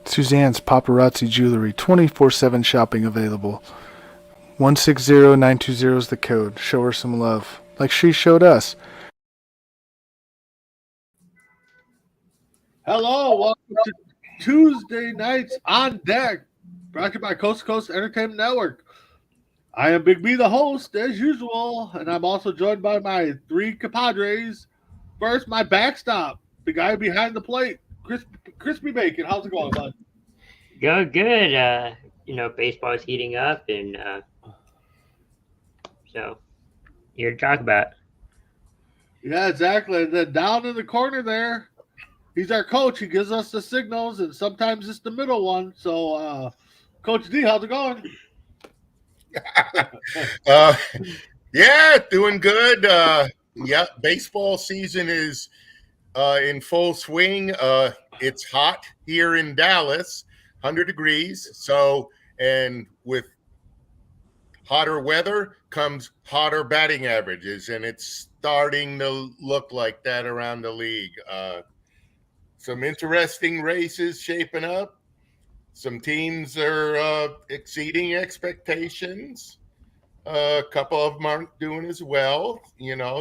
Suzanne's Paparazzi Jewelry, 24/7 shopping available. 160920 is the code. Show her some love, like she showed us. Hello, welcome to Tuesday Nights on Deck, brought to you by Coast to Coast Entertainment Network. I am Big B, the host, as usual, and I'm also joined by my three compadres. First, my backstop, the guy behind the plate, Crispy Bacon. How's it going, bud? Going good. Baseball's heating up, and so here to talk about. Yeah, exactly. And then down in the corner there, he's our coach. He gives us the signals, and sometimes it's the middle one. So, Coach D, how's it going? Yeah, doing good. Baseball season is in full swing. It's hot here in Dallas, 100 degrees. So, and with hotter weather comes hotter batting averages, and it's starting to look like that around the league. Some interesting races shaping up. Some teams are exceeding expectations. A couple of them aren't doing as well,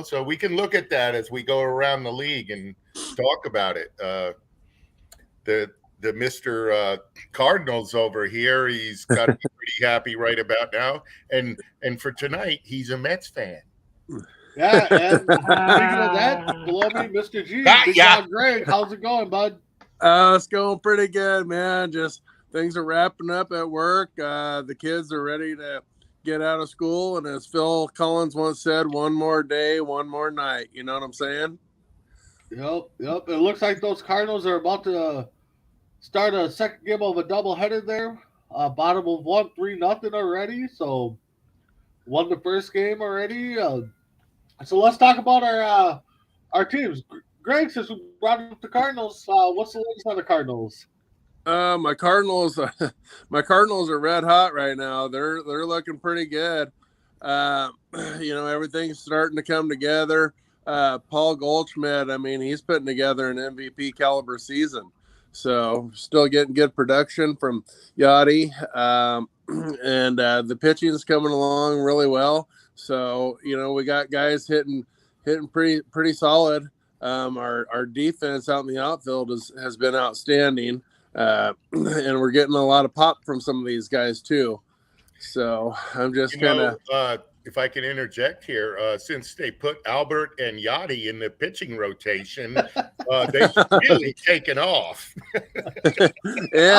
so we can look at that as we go around the league and talk about it. The Mr. Cardinals over here, he's got to be pretty happy right about now. And for tonight, he's a Mets fan. Yeah, and speaking of that, below me, Mr. G, Big Dog Greg, how's it going, bud? It's going pretty good, man. Just things are wrapping up at work. The kids are ready to get out of school, and as Phil Collins once said, one more day, one more night. You know what I'm saying? Yep. It looks like those Cardinals are about to start a second game of a doubleheader there. Bottom of 1-3-0 already. So won the first game already. So let's talk about our teams. Greg, since we brought up the Cardinals, what's the latest on the Cardinals? My Cardinals are red hot right now. They're looking pretty good. Everything's starting to come together. Paul Goldschmidt, he's putting together an MVP caliber season. So still getting good production from Yachty. And the pitching is coming along really well. So, we got guys hitting pretty solid. Our defense out in the outfield has been outstanding. And we're getting a lot of pop from some of these guys too. So I'm just kind of, if I can interject here, since they put Albert and Yachty in the pitching rotation, they've really taken off. Yeah.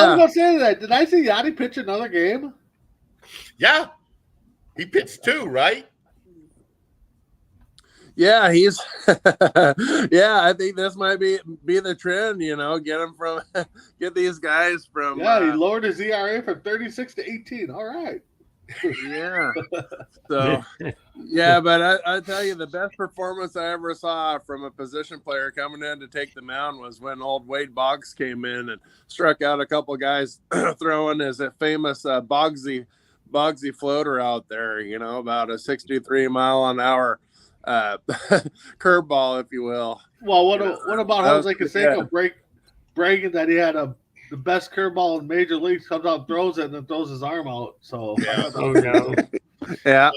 I was gonna say that. Did I see Yachty pitch another game? Yeah, he pitched 2, right? Yeah, he's I think this might be the trend, get these guys from he lowered his ERA from 36 to 18. All right. Yeah. So but I tell you, the best performance I ever saw from a position player coming in to take the mound was when old Wade Boggs came in and struck out a couple guys throwing his famous Boggsy floater out there, about a 63 mile an hour curveball, if you will. Well, what about Jose Canseco bragging that he had the best curveball in major leagues, comes out, throws it, and then throws his arm out. So yeah.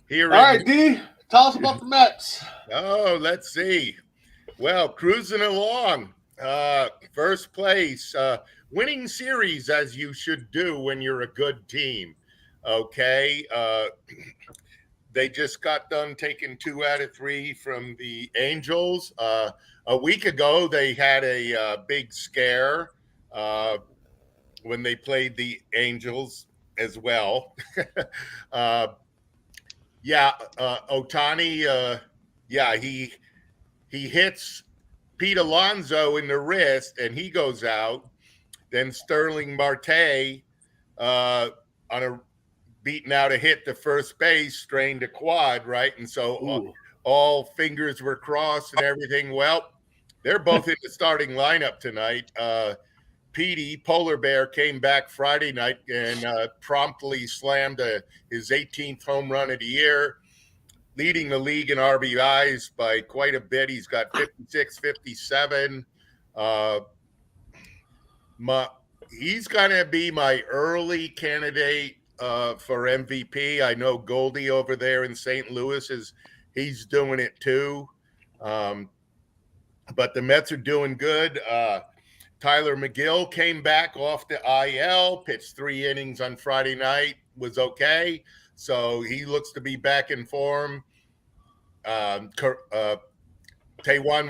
Here, all right, D, tell us about the Mets. Oh, let's see. Well, cruising along, first place, winning series as you should do when you're a good team. Okay. They just got done taking 2 out of 3 from the Angels. A week ago, they had a big scare when they played the Angels as well. Otani, he hits Pete Alonso in the wrist and he goes out. Then Sterling Marte on a beaten out a hit to first base, strained a quad, right? And so all fingers were crossed and everything. Well, they're both in the starting lineup tonight. Petey, Polar Bear, came back Friday night and promptly slammed his 18th home run of the year, leading the league in RBIs by quite a bit. He's got 56, 57. He's going to be my early candidate for MVP. I know Goldie over there in St. Louis he's doing it too. But the Mets are doing good. Tyler McGill came back off the IL, pitched 3 innings on Friday night, was okay. So he looks to be back in form. Taijuan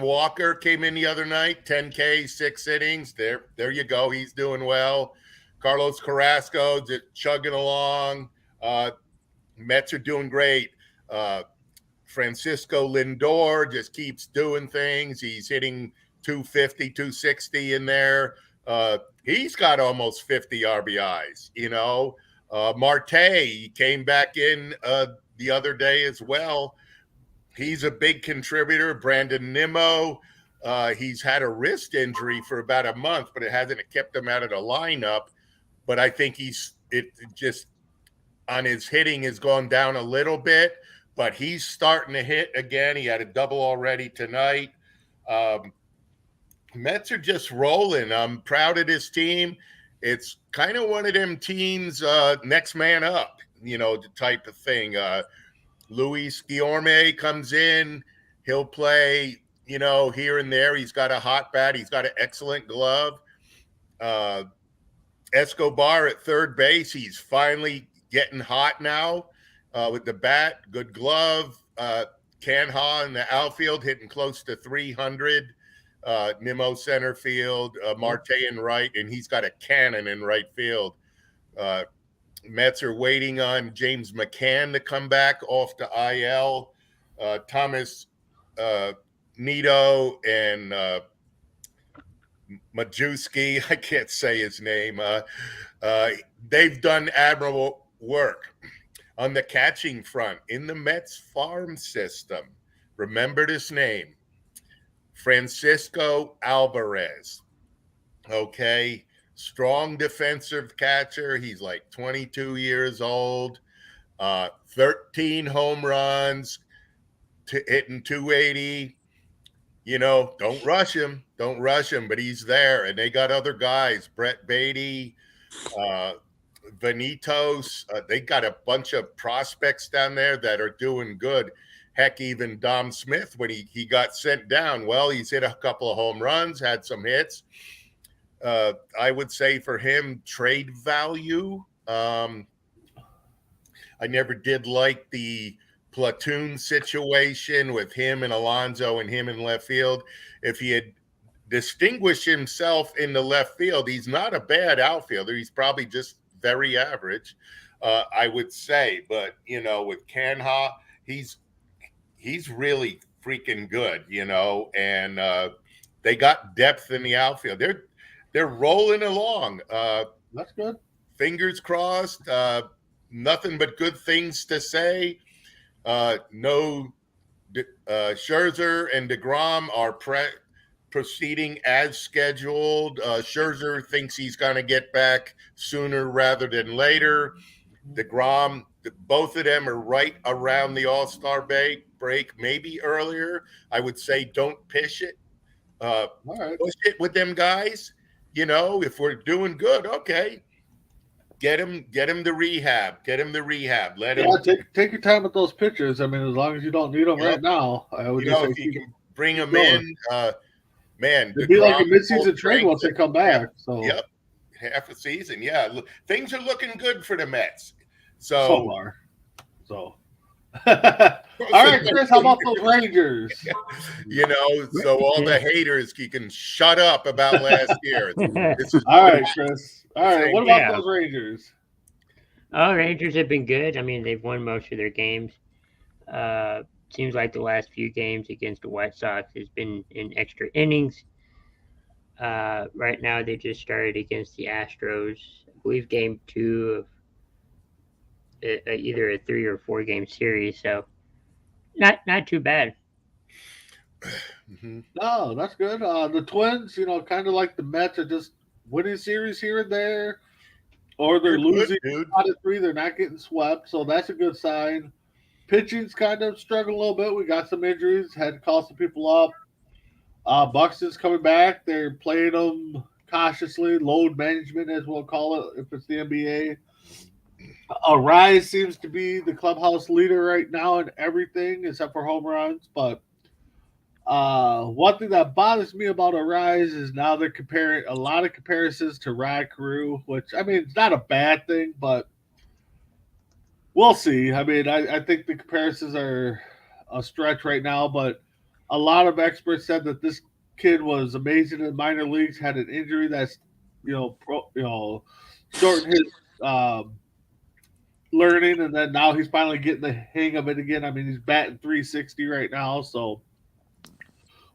Walker came in the other night, 10K, 6 innings. There you go. He's doing well. Carlos Carrasco just chugging along. Mets are doing great. Francisco Lindor just keeps doing things. He's hitting 250, 260 in there. He's got almost 50 RBIs, Marte came back in the other day as well. He's a big contributor. Brandon Nimmo, he's had a wrist injury for about a month, but it hasn't kept him out of the lineup. But I think it just on his hitting has gone down a little bit, but he's starting to hit again. He had a double already tonight. Mets are just rolling. I'm proud of this team. It's kind of one of them teams, next man up, the type of thing. Luis Guillorme comes in. He'll play, here and there. He's got a hot bat. He's got an excellent glove. Escobar at third base. He's finally getting hot now with the bat. Good glove. Canha in the outfield hitting close to 300. Nimmo center field. Marte in right, and he's got a cannon in right field. Mets are waiting on James McCann to come back off the IL. Thomas Nido and Majewski, I can't say his name. They've done admirable work on the catching front in the Mets farm system. Remember this name, Francisco Alvarez. Okay. Strong defensive catcher. He's like 22 years old, 13 home runs, hitting 280. Don't rush him. Don't rush him, but he's there. And they got other guys, Brett Beatty, Vanitos. They got a bunch of prospects down there that are doing good. Heck, even Dom Smith, when he got sent down, well, he's hit a couple of home runs, had some hits. I would say for him, trade value. I never did like the platoon situation with him and Alonso and him in left field. If he had distinguished himself in the left field, he's not a bad outfielder. He's probably just very average, I would say. But, with Canha, he's really freaking good, and they got depth in the outfield. They're rolling along. That's good. Fingers crossed. Nothing but good things to say. No, Scherzer and DeGrom are proceeding as scheduled. Scherzer thinks he's going to get back sooner rather than later. DeGrom, both of them are right around the All-Star break, maybe earlier. I would say don't pitch it. All right. Push it with them guys. If we're doing good, okay. Get him to rehab. Let him. Take your time with those pitchers. I mean, as long as you don't need them right now, I would just say if you can bring them in, man. It'd be like a midseason trade once they come back. So yep, half a season. Yeah, things are looking good for the Mets. So far. So All right, Chris, how about those Rangers? So all the haters, you can shut up about last year. This is All right, Chris. All right, what about Yeah. those Rangers? Oh, Rangers have been good. I mean, they've won most of their games. Seems like the last few games against the White Sox has been in extra innings. Right now, they just started against the Astros. I believe game 2 of either a 3 or 4 game series. So not too bad. Mhm. No, that's good. The Twins, kind of like the Mets, are just winning series here and there, or they're You're good, losing dude. out of 3. They're not getting swept, so that's a good sign. Pitching's kind of struggling a little bit. We got some injuries, had to call some people up. Buxton's coming back. They're playing them cautiously, load management, as we'll call it, if it's the NBA. Rise seems to be the clubhouse leader right now in everything except for home runs. But one thing that bothers me about Rise is now they're comparing a lot of comparisons to Rod Carew, which, I mean, it's not a bad thing, but we'll see. I mean, I think the comparisons are a stretch right now, but a lot of experts said that this kid was amazing in minor leagues, had an injury that's, shortened his learning, and then now he's finally getting the hang of it again. I mean, he's batting 360 right now, so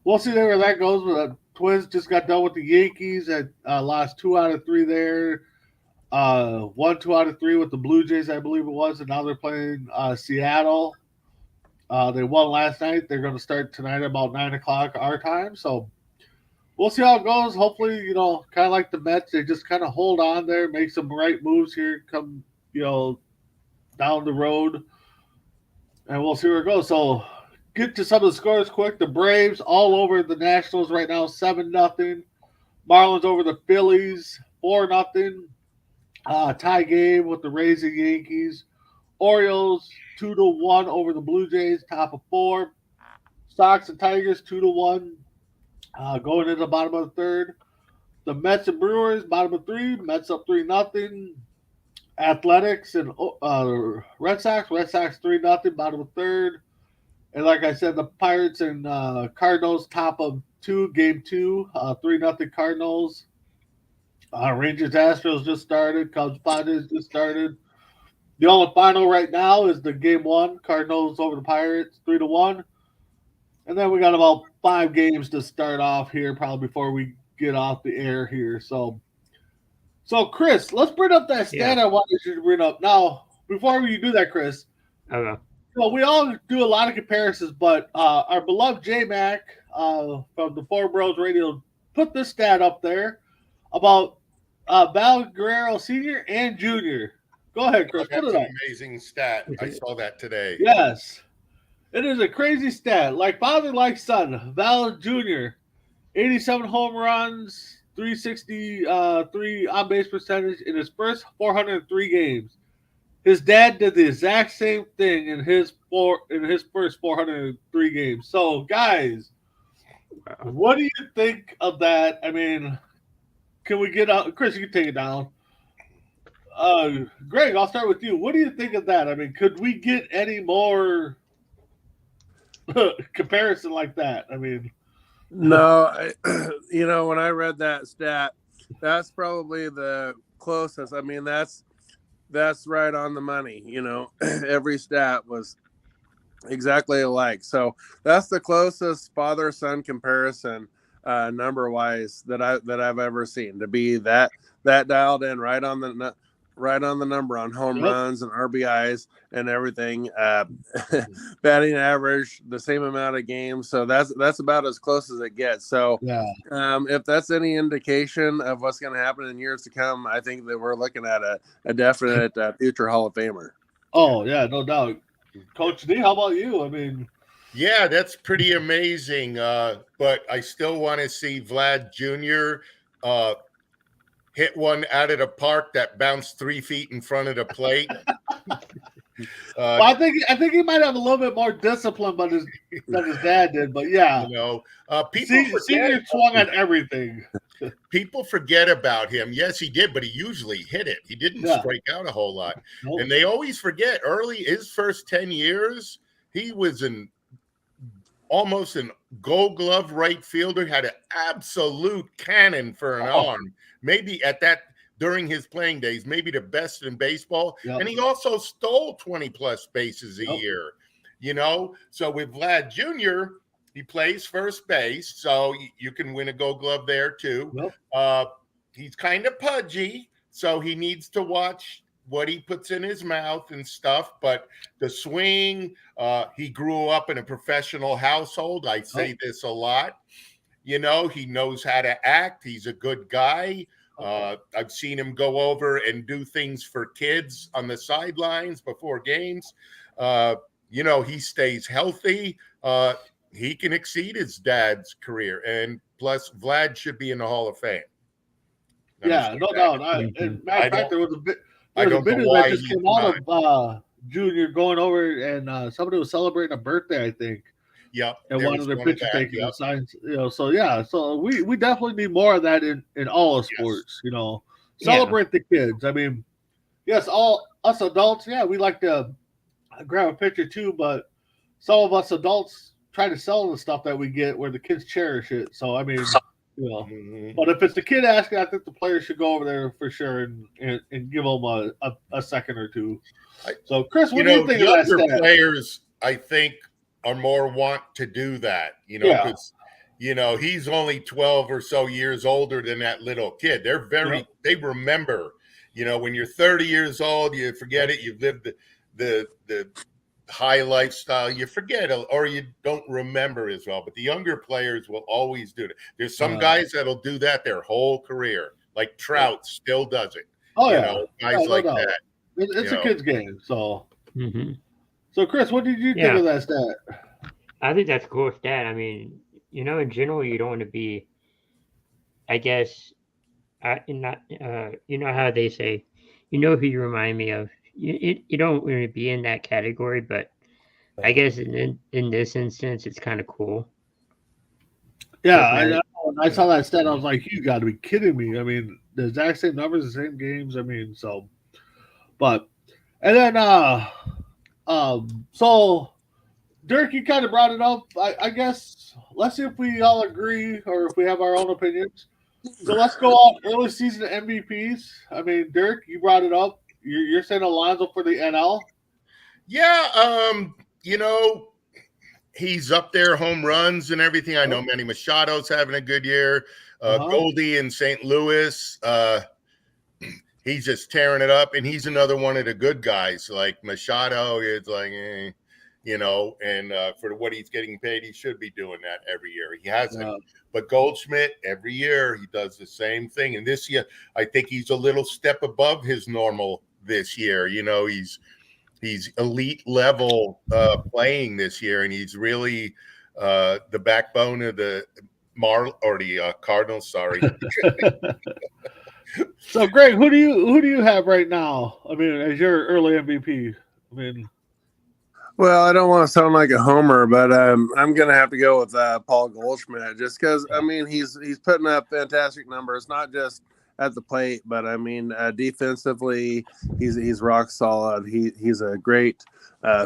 we'll see where that goes. But the Twins just got done with the Yankees and lost 2 out of 3 there. 1, 2 out of 3 with the Blue Jays, I believe it was, and now they're playing Seattle. They won last night. They're going to start tonight about 9:00 our time. So we'll see how it goes. Hopefully, kind of like the Mets, they just kind of hold on there, make some right moves here, come, down the road, and we'll see where it goes. So get to some of the scores quick. The Braves all over the Nationals right now, 7-0. Marlins over the Phillies, 4-0. Tie game with the Rays and Yankees. Orioles 2-1 over the Blue Jays, top of 4. Sox and Tigers 2-1. Going into the bottom of the third. The Mets and Brewers, bottom of 3. Mets up 3-0. Athletics and Red Sox 3-0, bottom of third. And like I said, the Pirates and Cardinals, top of 2, game 2, 3-0 Cardinals. Rangers Astros just started. Cubs Padres just started. The only final right now is the game 1, Cardinals over the Pirates, 3-1. And then we got about 5 games to start off here, probably before we get off the air here. So Chris, let's bring up that stat I wanted you to bring up. Now, before we do that, Chris, Okay. we all do a lot of comparisons, but our beloved J-Mac from the Four Bros Radio put this stat up there about Val Guerrero Sr. and Jr. Go ahead, Chris. That's Put it an up. amazing stat. I saw that today. Yes. It is a crazy stat. Like father, like son. Val Jr., 87 home runs, 363 on-base percentage in his first 403 games. His dad did the exact same thing in his first 403 games. So, guys, what do you think of that? I mean, can we get out? Chris, you can take it down. Greg, I'll start with you. What do you think of that? I mean, could we get any more comparison like that? I mean, no, when I read that stat, that's probably the closest. I mean, that's right on the money. Every stat was exactly alike. So that's the closest father-son comparison number-wise that I've ever seen, to be that dialed in right on the number on home runs and RBIs and everything. Batting average, the same amount of games. So that's about as close as it gets. So if that's any indication of what's going to happen in years to come, I think that we're looking at a definite future Hall of Famer. Oh yeah, no doubt. Coach D, how about you? I mean, yeah, that's pretty amazing. But I still want to see Vlad Jr. Hit one out of the park that bounced 3 feet in front of the plate. Well, I think he might have a little bit more discipline, than his dad did. But yeah, people Senior swung at everything. People forget about him. Yes, he did, but he usually hit it. He didn't strike out a whole lot. Nope. And they always forget his first 10 years, he was almost an gold glove right fielder, had an absolute cannon for an arm. Maybe during his playing days, maybe the best in baseball. Yep. And he also stole 20 plus bases a year, So with Vlad Jr., he plays first base, so you can win a gold glove there too. Yep. He's kind of pudgy, so he needs to watch what he puts in his mouth and stuff. But the swing, he grew up in a professional household. I say this a lot. He knows how to act. He's a good guy. I've seen him go over and do things for kids on the sidelines before games. He stays healthy. He can exceed his dad's career, and plus Vlad should be in the Hall of Fame. Yeah, no doubt. Matter of fact, there was a video that just came out of Junior going over, and somebody was celebrating a birthday, I think. Yeah, and one of their picture taking signs. So we definitely need more of that in all of sports. Celebrate the kids. I mean, yes, all us adults, we like to grab a picture too, but some of us adults try to sell the stuff that we get where the kids cherish it. So I mean, but if it's the kid asking, I think the players should go over there for sure and give them a second or two. So Chris, what do you think of that stat? Players, I think, are more want to do that. Because he's only 12 or so years older than that little kid. They're they remember. When you're 30 years old, you forget it. You've lived the high lifestyle, you forget or you don't remember as well. But the younger players will always do it. There's some guys that'll do that their whole career, like Trout still does it. Guys like that. It's a kid's game. So, So Chris, what did you think of that stat? I think that's a cool stat. I mean, in general, you don't want to be, I guess, not. How they say, who you remind me of. You don't want to be in that category, but I guess in this instance, it's kind of cool. Yeah, I saw that stat. I was like, you got to be kidding me. I mean, the exact same numbers, the same games. I mean, so, but, and then, so Dirk, you kind of brought it up. I guess let's see if we all agree or if we have our own opinions. So let's go off early season MVPs. I mean, Dirk, you brought it up. You're saying Alonso for the NL? Yeah, he's up there, home runs and everything. I know Manny Machado's having a good year. Goldie in St. Louis, he's just tearing it up, and he's another one of the good guys. Like Machado is like, and for what he's getting paid, he should be doing that every year. He hasn't. But Goldschmidt, every year, he does the same thing. And this year, I think he's a little step above his normal this year. He's elite level playing this year, and he's really the backbone of the Cardinals. Sorry. So, Greg, who do you have right now? I mean, as your early MVP. I mean, well, I don't want to sound like a homer, but I'm going to have to go with Paul Goldschmidt just because I mean he's putting up fantastic numbers, not just at the plate, but I mean defensively, he's rock solid. He's a great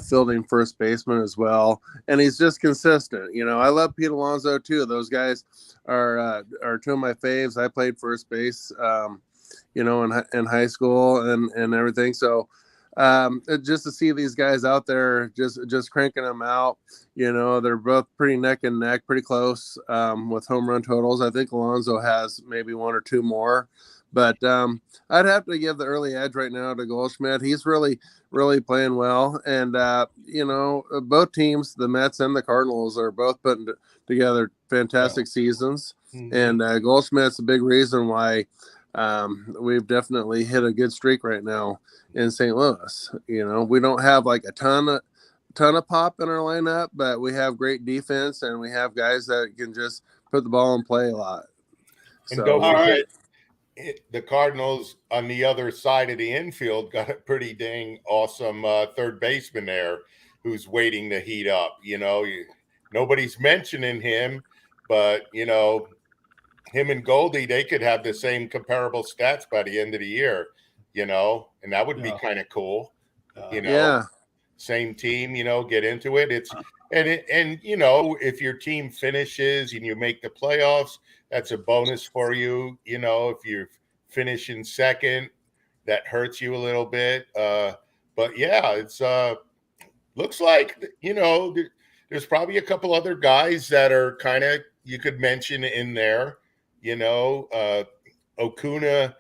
fielding first baseman as well, and he's just consistent. I love Pete Alonso too. Those guys are two of my faves. I played first base, in high school and everything. So just to see these guys out there, just cranking them out. They're both pretty neck and neck, pretty close with home run totals. I think Alonso has maybe one or two more. But I'd have to give the early edge right now to Goldschmidt. He's really, really playing well. And, both teams, the Mets and the Cardinals, are both putting together fantastic seasons. And Goldschmidt's a big reason why we've definitely hit a good streak right now in St. Louis. We don't have like a ton of pop in our lineup, but we have great defense and we have guys that can just put the ball in play a lot. And don't forget, the Cardinals on the other side of the infield got a pretty dang awesome third baseman there who's waiting to heat up. Nobody's mentioning him, but him and Goldie, they could have the same comparable stats by the end of the year, and that would be kind of cool. Yeah. Same team, get into it. If your team finishes and you make the playoffs, that's a bonus for you. If you're finishing second, that hurts you a little bit. But yeah, it's looks like there's probably a couple other guys that are kind of you could mention in there. Acuna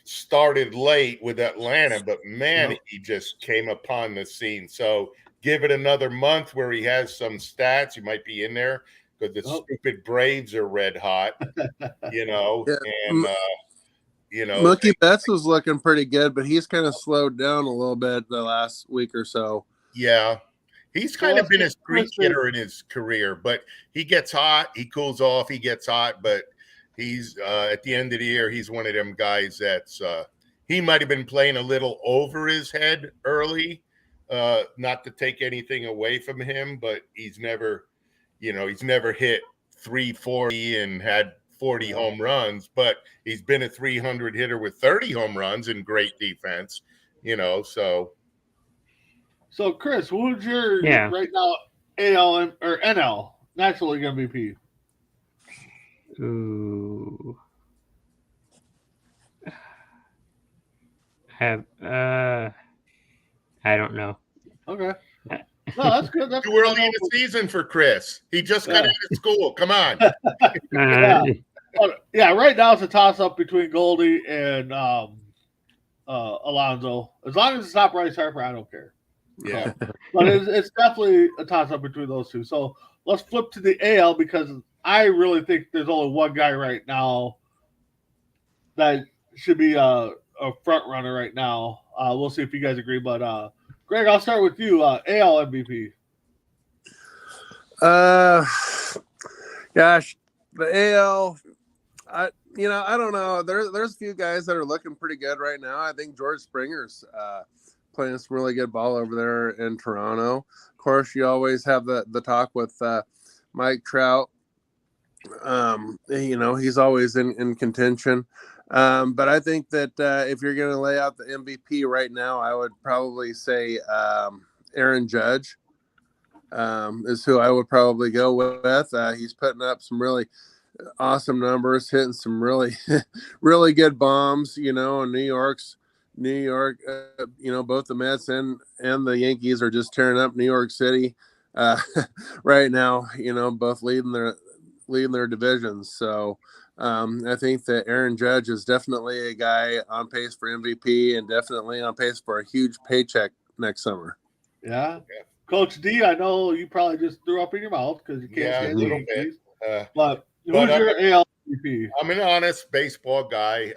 started late with Atlanta, but man, he just came upon the scene. So give it another month where he has some stats. He might be in there because the stupid Braves are red hot, and Mookie Betts was looking pretty good, but he's kind of slowed down a little bit the last week or so. Yeah. He's kind of been a streak hitter in his career, but he gets hot, he cools off, he gets hot, but he's at the end of the year, he's one of them guys that's he might have been playing a little over his head early, not to take anything away from him, but he's never hit 340 and had 40 home runs, but he's been a 300 hitter with 30 home runs and great defense, So, Chris, who's your right now AL or NL National League MVP? Ooh. I don't know. Okay. No, that's good. That's too early in the season for Chris. He just got out of school. Come on. Yeah, right now it's a toss-up between Goldie and Alonso. As long as it's not Bryce Harper, I don't care. Yeah. But it's definitely a toss-up between those two. So let's flip to the AL because I really think there's only one guy right now that should be a front runner right now. We'll see if you guys agree. But Greg, I'll start with you. AL MVP. Gosh, the AL. I don't know. There's a few guys that are looking pretty good right now. I think George Springer's playing some really good ball over there in Toronto. Of course, you always have the talk with Mike Trout. He's always in contention. But I think that if you're going to lay out the MVP right now, I would probably say Aaron Judge is who I would probably go with. He's putting up some really awesome numbers, hitting some really, really good bombs, in New York, both the Mets and the Yankees are just tearing up New York City right now, both leading their divisions. So I think that Aaron Judge is definitely a guy on pace for MVP and definitely on pace for a huge paycheck next summer. Yeah. Coach D, I know you probably just threw up in your mouth because you can't stand the Yankees. But who's your AL MVP? I'm an honest baseball guy.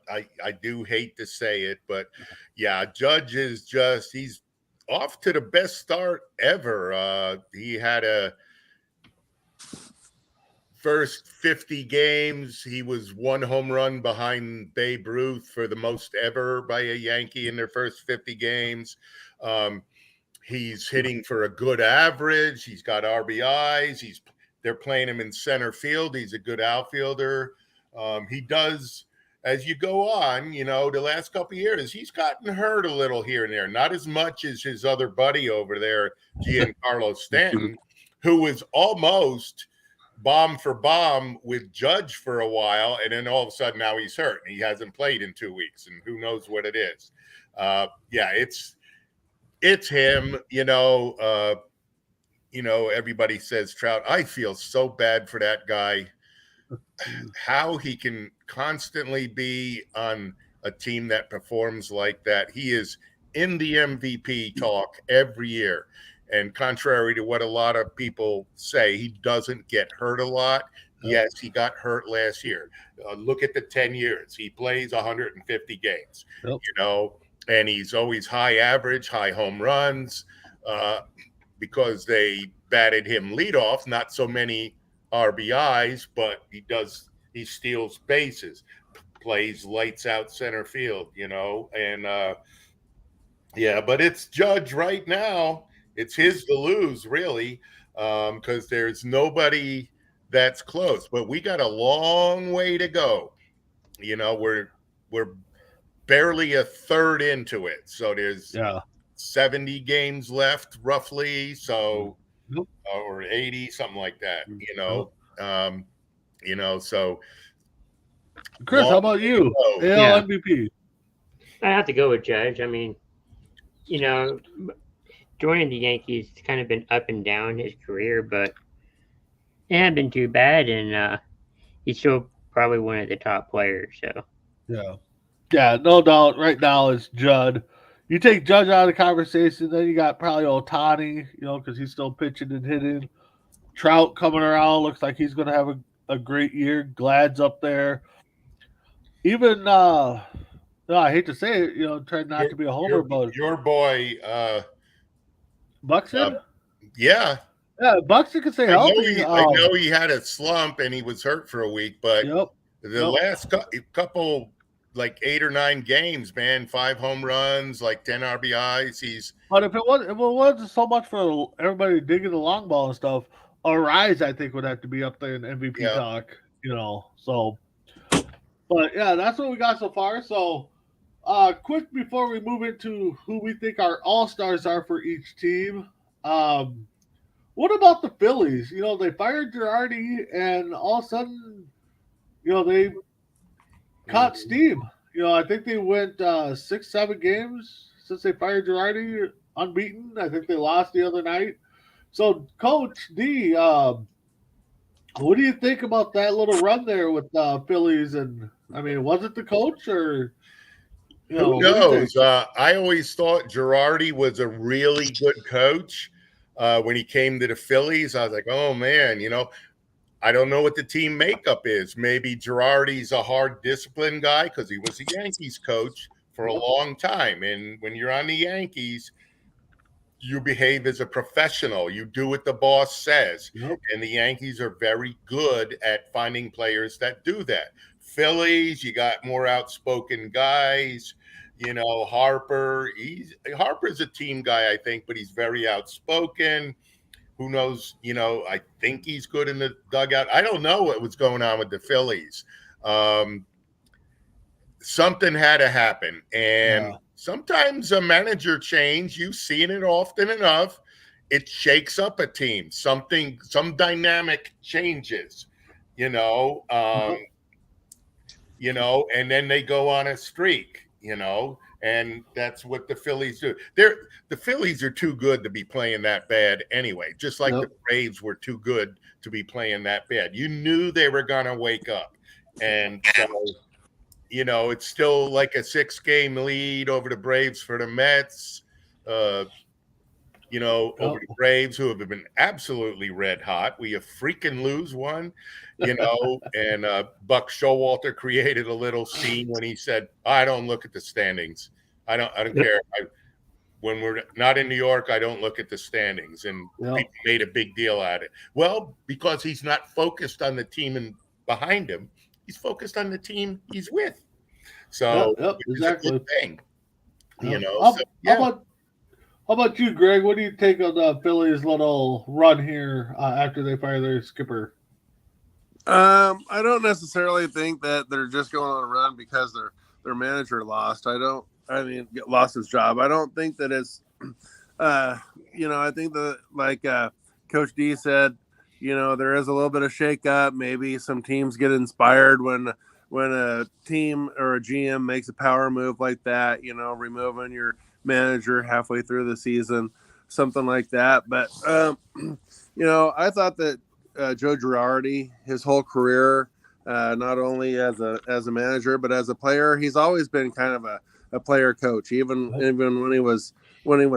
I do hate to say it, but yeah, Judge is he's off to the best start ever. He had a first 50 games. He was one home run behind Babe Ruth for the most ever by a Yankee in their first 50 games. He's hitting for a good average. He's got RBIs. They're playing him in center field. He's a good outfielder. He does, as you go on, the last couple of years, he's gotten hurt a little here and there. Not as much as his other buddy over there, Giancarlo Stanton, who was almost bomb for bomb with Judge for a while, and then all of a sudden now he's hurt. He hasn't played in 2 weeks, and who knows what it is. It's him, everybody says Trout. I feel so bad for that guy. How he can constantly be on a team that performs like that. He is in the MVP talk every year. And contrary to what a lot of people say, he doesn't get hurt a lot. Yes, he got hurt last year. Look at the 10 years. He plays 150 games, and he's always high average, high home runs because they batted him leadoff, not so many RBIs, but he steals bases. plays lights out center field, and yeah, but it's Judge right now. It's his to lose, really, because there's nobody that's close. But we got a long way to go. We're barely a third into it, so there's 70 games left, roughly. So, or 80, something like that. So. Chris, how about you? AL MVP. I have to go with Judge. I mean, joining the Yankees, it's kind of been up and down his career, but it hasn't been too bad, and he's still probably one of the top players. So yeah, no doubt. Right now it's Judd. You take Judge out of the conversation, then you got probably Ohtani, because he's still pitching and hitting. Trout coming around, looks like he's going to have a great year. Glad's up there. Even I hate to say it, try not to be a homer, but your boy Buxton, yeah, Buxton could stay healthy. I know he had a slump and he was hurt for a week, but the last couple, like 8 or 9 games, man, 5 home runs, like 10 RBIs. But if it wasn't so much for everybody digging the long ball and stuff, Arise I think would have to be up there in MVP talk. So. But yeah, that's what we got so far. So, quick before we move into who we think our all-stars are for each team. What about the Phillies? They fired Girardi, and all of a sudden, they caught steam. I think they went 6-7 games since they fired Girardi, unbeaten. I think they lost the other night. So, Coach D, what do you think about that little run there with Phillies? And I mean, was it the coach or who knows? I always thought Girardi was a really good coach when he came to the Phillies. I was like, oh man, I don't know what the team makeup is. Maybe Girardi's a hard discipline guy because he was a Yankees coach for a long time, and when you're on the Yankees, you behave as a professional. You do what the boss says. And the Yankees are very good at finding players that do that. Phillies, you got more outspoken guys. Harper's a team guy, I think, but he's very outspoken. Who knows? I think he's good in the dugout. I don't know what was going on with the Phillies. Something had to happen. And sometimes a manager change, you've seen it often enough, it shakes up a team. Some dynamic changes, and then they go on a streak, and that's what the Phillies do. The Phillies are too good to be playing that bad anyway, just like the Braves were too good to be playing that bad. You knew they were going to wake up. And so, it's still like a 6-game lead over the Braves for the Mets, over the Braves, who have been absolutely red hot. We freaking lose one, and Buck Showalter created a little scene when he said, I don't look at the standings. I don't care. When we're not in New York, I don't look at the standings. And people made a big deal out of it. Well, because he's not focused on the team behind him. He's focused on the team he's with. So exactly. It's a good thing. How about you, Greg? What do you take of the Phillies' little run here after they fire their skipper? I don't necessarily think that they're just going on a run because their manager lost. Lost his job. I don't think that it's I think that like Coach D said, there is a little bit of shakeup. Maybe some teams get inspired when a team or a GM makes a power move like that, removing your manager halfway through the season, something like that. But, I thought that Joe Girardi, his whole career, not only as a manager, but as a player, he's always been kind of a player coach, even when he was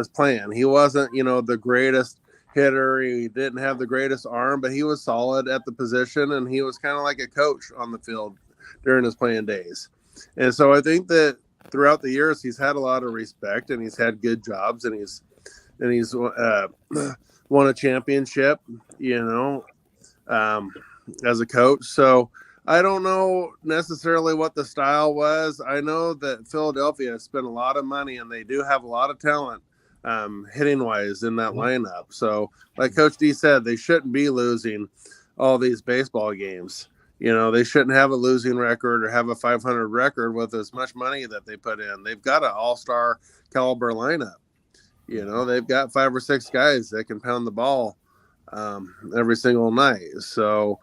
playing. He wasn't, the greatest hitter. He didn't have the greatest arm, but he was solid at the position, and he was kind of like a coach on the field during his playing days. And so I think that throughout the years, he's had a lot of respect, and he's had good jobs, and he's won a championship, as a coach. So I don't know necessarily what the style was. I know that Philadelphia spent a lot of money and they do have a lot of talent hitting wise in that lineup. So, like Coach D said, they shouldn't be losing all these baseball games. You know, they shouldn't have a losing record or have a 500 record with as much money that they put in. They've got an all-star caliber lineup. You know, they've got 5 or 6 guys that can pound the ball every single night. So,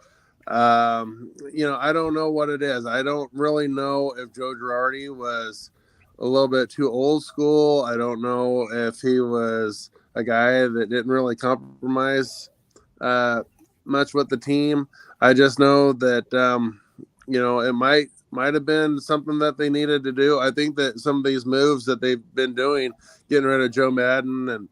you know, I don't know what it is. I don't really know if Joe Girardi was a little bit too old school. I don't know if he was a guy that didn't really compromise much with the team. I just know that, you know, it might have been something that they needed to do. I think that some of these moves that they've been doing, getting rid of Joe Madden and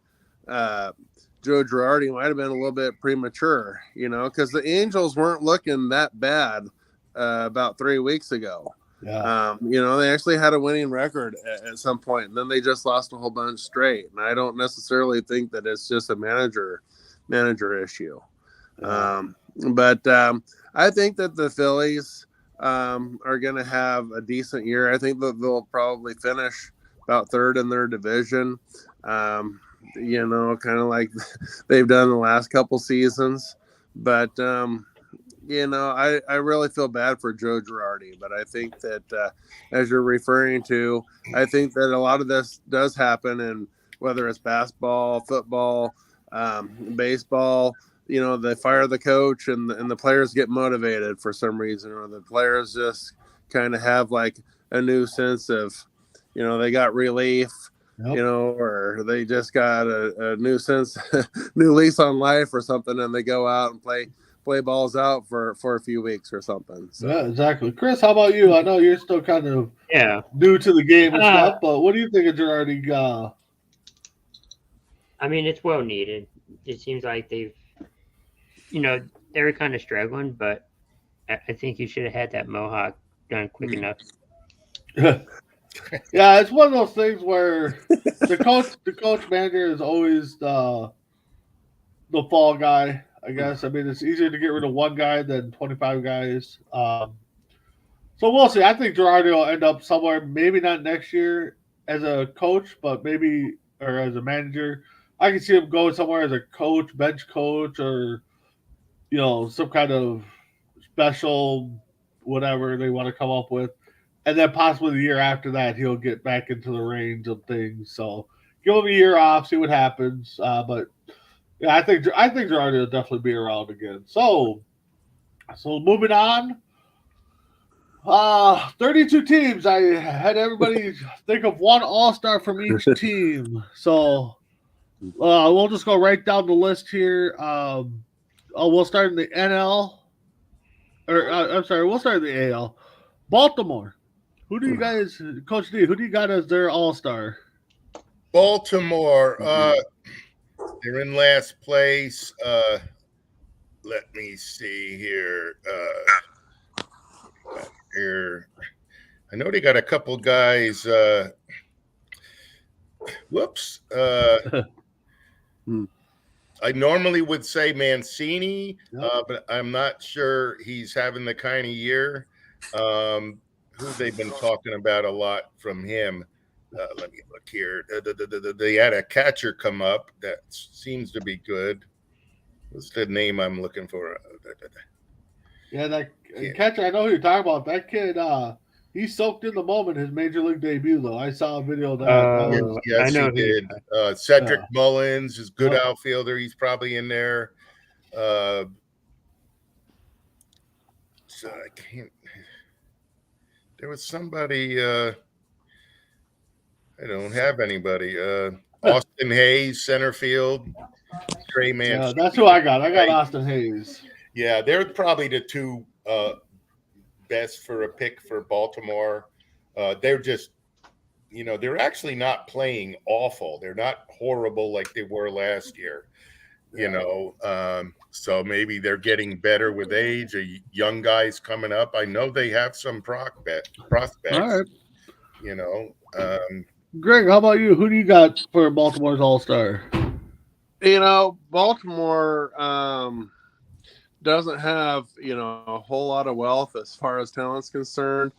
Joe Girardi, might have been a little bit premature, you know, because the Angels weren't looking that bad about 3 weeks ago. Yeah. You know, they actually had a winning record at some point, and then they just lost a whole bunch straight. And I don't necessarily think that it's just a manager issue. Yeah. But I think that the Phillies are going to have a decent year. I think that they'll probably finish about third in their division. You know, kind of like they've done the last couple seasons. But, you know, I really feel bad for Joe Girardi. But I think that, as you're referring to, I think that a lot of this does happen. And whether it's basketball, football, baseball, you know, they fire the coach and the players get motivated for some reason, or the players just kind of have like a new sense of, you know, they got relief, you know, or they just got a new sense, new lease on life or something, and they go out and play balls out for a few weeks or something. So. Yeah, exactly. Chris, how about you? I know you're still kind of Yeah. new to the game and stuff, but what do you think of Girardi? I mean, it's well needed. It seems like they've, you know, they were kind of struggling, but I think you should have had that mohawk done quick enough. Yeah, it's one of those things where the coach manager is always the fall guy, I guess. I mean, it's easier to get rid of one guy than 25 guys. So we'll see. I think Girardi will end up somewhere, maybe not next year as a coach, but maybe or as a manager. I can see him going somewhere as a coach, bench coach, or you know, some kind of special whatever they want to come up with. And then possibly the year after that, he'll get back into the range of things. So give him a year off, see what happens. But yeah, I think Girardi will definitely be around again. So moving on. 32 teams. I had everybody think of one all-star from each team. So we'll just go right down the list here. We'll start in the NL. I'm sorry, we'll start in the AL. Baltimore. Who do you guys, Coach D, who do you got as their all-star? Baltimore. They're in last place. Let me see here. I know they got a couple guys. Whoops. I normally would say Mancini, but I'm not sure he's having the kind of year. Who they've been talking about a lot from him. Let me look here. They had a catcher come up that seems to be good. What's the name I'm looking for? Yeah, that catcher, I know who you're talking about. That kid, he soaked in the moment his major league debut, though. I saw a video of that. Yes, I know he did. Cedric Mullins is good outfielder. He's probably in there. So I can't. There was somebody. I don't have anybody. Austin Hayes, center field. Trey Mancini. Yeah, that's who I got. I got Austin Hayes. Yeah, they're probably the two best for a pick for Baltimore. They're just, you know, they're actually not playing awful. They're not horrible like they were last year, you know. So maybe they're getting better with age. Young guys coming up. I know they have some prospects. All right. You know. Greg, how about you? Who do you got for Baltimore's all-star? You know, Baltimore, doesn't have, a whole lot of wealth as far as talent's concerned.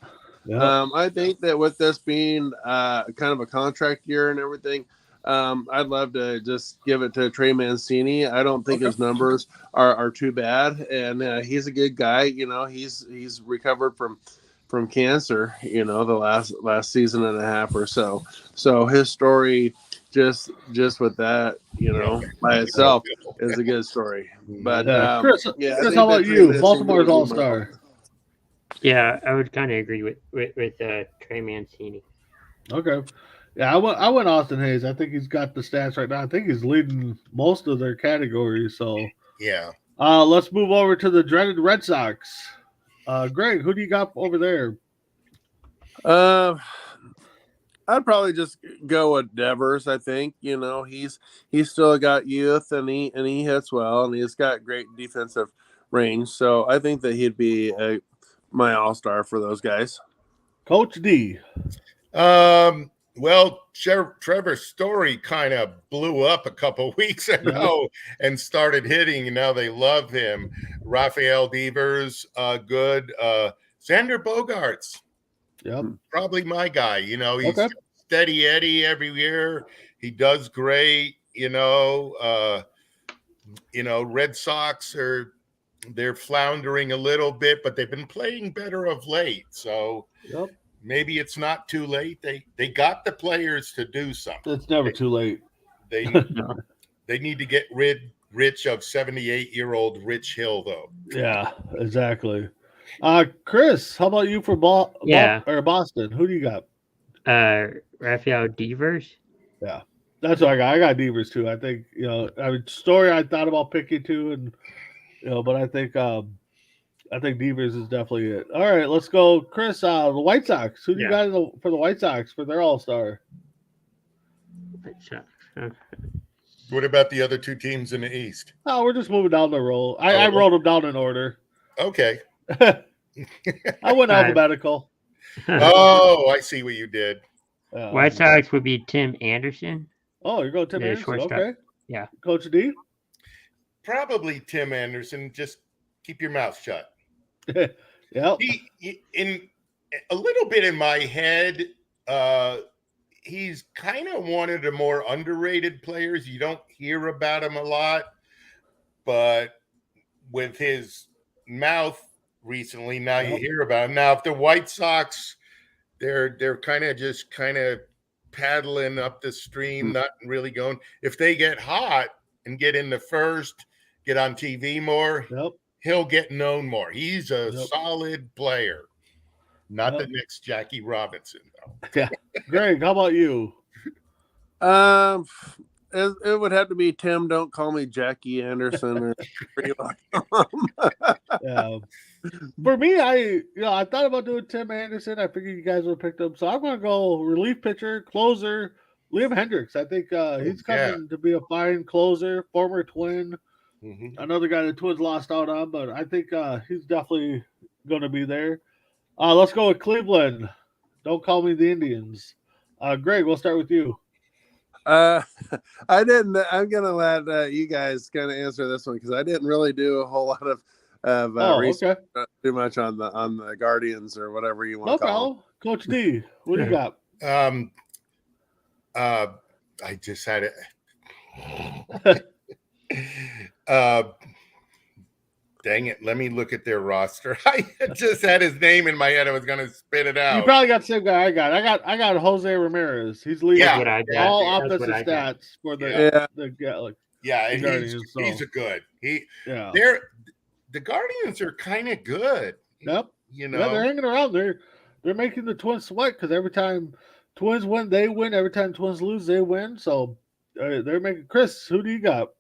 Yeah. I think that with this being kind of a contract year and everything, I'd love to just give it to Trey Mancini. I don't think his numbers are too bad, and he's a good guy. He's recovered from cancer. The last season and a half or so. So his story, just with that, by itself, is a good story. But Chris, I Chris, think how that about Trey you? Mancini Baltimore's would be all-star. Yeah, I would kind of agree with Trey Mancini. Okay. Yeah, I went Austin Hayes. I think he's got the stats right now. I think he's leading most of their categories. So Yeah. let's move over to the dreaded Red Sox. Greg, who do you got over there? I'd probably just go with Devers. I think he's still got youth, and he hits well, and he's got great defensive range. So I think that he'd be my all-star for those guys. Coach D. Well, Trevor Story kind of blew up a couple weeks ago and started hitting, and now they love him. Rafael Devers, good. Xander Bogaerts, probably my guy. He's steady Eddie every year. He does great. Red Sox they're floundering a little bit, but they've been playing better of late. So maybe it's not too late. They got the players to do something. It's never too late. They need to get rid of 78-year-old Rich Hill, though. Yeah, exactly. Chris, how about you for Boston? Who do you got? Rafael Devers. Yeah, that's what I got. I got Devers too. I think Story I thought about picking too, and but I think Devers is definitely it. All right, let's go, Chris. The White Sox. Who do you got for the White Sox for their all-star? White Sox. Okay. What about the other two teams in the East? Oh, we're just moving down the roll. I wrote them down in order. Okay. I went alphabetical. Oh, I see what you did. White Sox would be Tim Anderson. Oh, you're going Tim Anderson. Shortstop. Okay. Yeah. Coach D? Probably Tim Anderson. Just keep your mouth shut. Yeah. In a little bit in my head, he's kind of one of the more underrated players. You don't hear about him a lot, but with his mouth recently, now you hear about him. Now, if the White Sox, they're kind of paddling up the stream, not really going. If they get hot and get in the first, get on TV more, he'll get known more. He's a solid player. Not the next Jackie Robinson, though. Yeah. Greg, how about you? It would have to be Tim. Don't call me Jackie Anderson. For me, I thought about doing Tim Anderson. I figured you guys would have picked him, so I'm going to go relief pitcher, closer, Liam Hendricks. I think he's coming to be a fine closer, former Twin. Another guy the Twins lost out on, but I think he's definitely going to be there. Let's go with Cleveland. Don't call me the Indians. Greg, we'll start with you. I didn't. I'm gonna let you guys kind of answer this one because I didn't really do a whole lot of research, too much on the Guardians or whatever you want to call them. Coach D, what do you got? I just had it. Dang it! Let me look at their roster. I just had his name in my head. I was going to spit it out. You probably got the same guy I got. I got Jose Ramirez. He's leading all offensive stats for the Galaxy. Yeah, and he's a good. The Guardians are kind of good. Yep. They're hanging around. They're making the Twins sweat because every time Twins win, they win. Every time Twins lose, they win. So they're making. Chris, who do you got?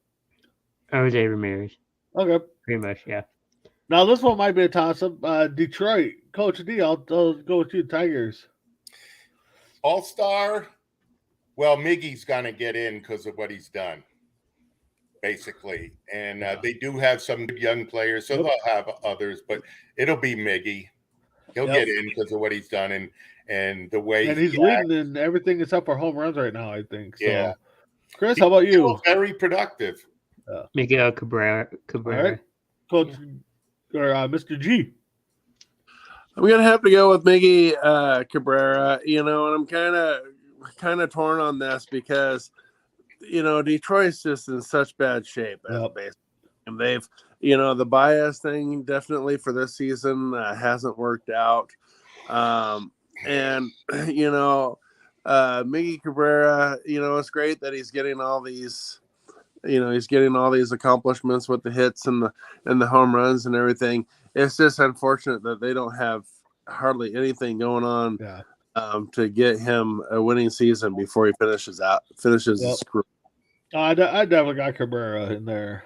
Jose Ramirez. Okay. Pretty much, yeah. Now this one might be a toss-up. Detroit, Coach D. I'll go with you, Tigers. All-star. Well, Miggy's gonna get in because of what he's done, basically, and they do have some young players, so they'll have others, but it'll be Miggy. He'll get in because of what he's done and the way. And he's leading in everything except for home runs right now, I think. So. Yeah. Chris, how about you? Very productive. Miguel Cabrera. All right. Coach or Mr. G? I'm gonna have to go with Miggy Cabrera, and I'm kind of torn on this because Detroit's just in such bad shape as a base. And they've, the bias thing definitely for this season hasn't worked out. Miggy Cabrera, it's great that he's getting all these, accomplishments with the hits and the home runs and everything. It's just unfortunate that they don't have hardly anything going on to get him a winning season before he finishes his career. I definitely got Cabrera in there.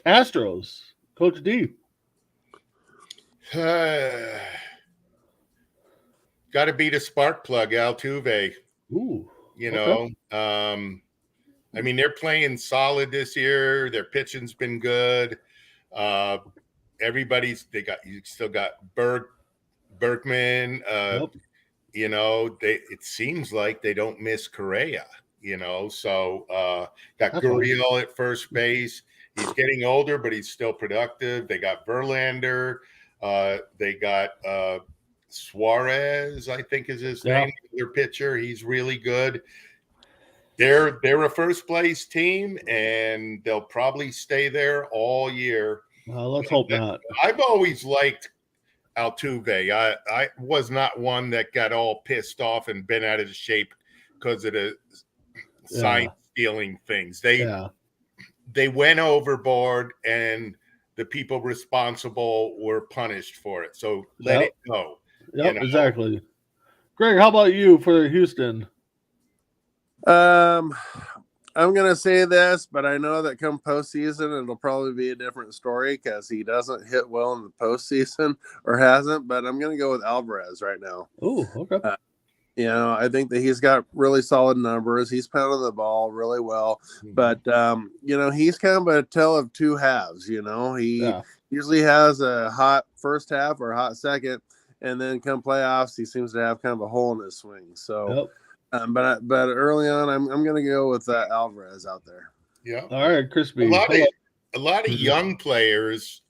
Astros, Coach D. Got to beat a spark plug, Altuve. Ooh, I mean, they're playing solid this year. Their pitching's been good. You still got Berkman. It seems like they don't miss Correa. So got Gurriel at first base. He's getting older, but he's still productive. They got Verlander. They got Suarez, I think is his name, their pitcher. He's really good. They're a first place team, and they'll probably stay there all year. Let's hope not. I've always liked Altuve. I was not one that got all pissed off and bent out of shape because of the sign stealing things. They went overboard, and the people responsible were punished for it. So let it go. Yep, exactly. Greg, how about you for Houston? I'm gonna say this, but I know that come postseason it'll probably be a different story because he doesn't hit well in the postseason or hasn't. But I'm gonna go with Alvarez right now. Oh, okay. I think that he's got really solid numbers. He's pounding the ball really well, but he's kind of a tale of two halves. He usually has a hot first half or a hot second, and then come playoffs, he seems to have kind of a hole in his swing. So. But early on, I'm going to go with Alvarez out there. Yeah. All right, Crispy. A lot of young players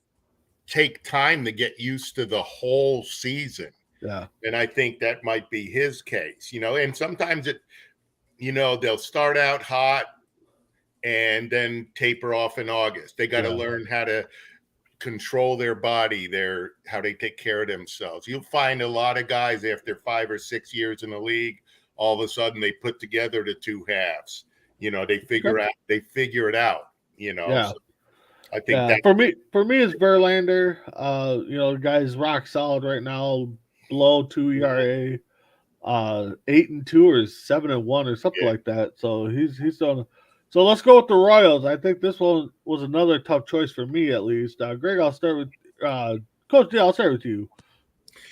take time to get used to the whole season. Yeah. And I think that might be his case, and sometimes they'll start out hot and then taper off in August. They got to learn how to control their body, how they take care of themselves. You'll find a lot of guys after 5 or 6 years in the league, all of a sudden they put together the two halves. They figure it out. So I think that for me it's Verlander. The guy's rock solid right now, below 2 ERA, 8-2 or 7-1 or something like that. So he's done. So let's go with the Royals. I think this one was another tough choice for me at least. Greg, I'll start with Coach D. I'll start with you.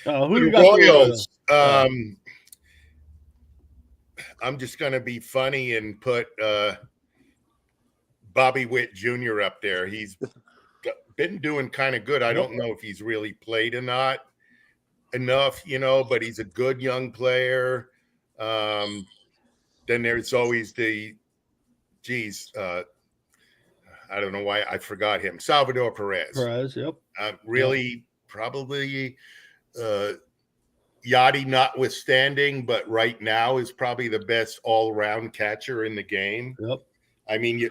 Who you got? Royals. I'm just going to be funny and put Bobby Witt Jr. up there. He's been doing kind of good. I don't know if he's really played or not enough, but he's a good young player. Then there's always I don't know why I forgot him. Salvador Perez. Yep. Really, probably Yachty notwithstanding, but right now is probably the best all-around catcher in the game. Yep. I mean,